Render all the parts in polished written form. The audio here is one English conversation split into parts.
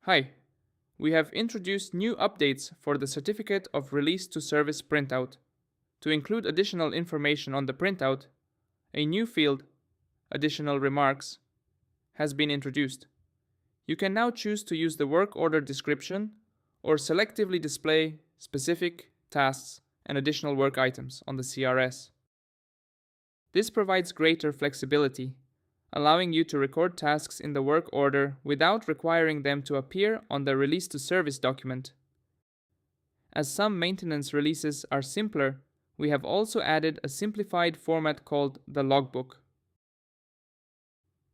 Hi, we have introduced new updates for the Certificate of Release to Service printout. To include additional information on the printout, a new field, Additional Remarks, has been introduced. You can now choose to use the work order description or selectively display specific tasks and additional work items on the CRS. This provides greater flexibility, allowing you to record tasks in the work order without requiring them to appear on the Release to Service document. As some maintenance releases are simpler, we have also added a simplified format called the Logbook.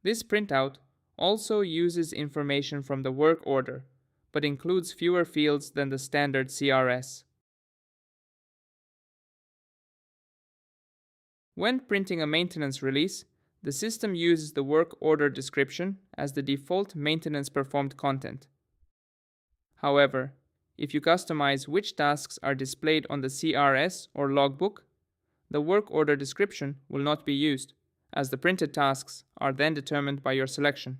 This printout also uses information from the work order, but includes fewer fields than the standard CRS. When printing a maintenance release, the system uses the work order description as the default maintenance performed content. However, if you customize which tasks are displayed on the CRS or logbook, the work order description will not be used, as the printed tasks are then determined by your selection.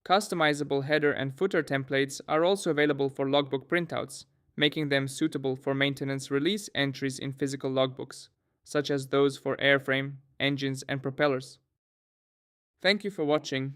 Customizable header and footer templates are also available for logbook printouts, making them suitable for maintenance release entries in physical logbooks, such as those for airframe, engines, and propellers. Thank you for watching.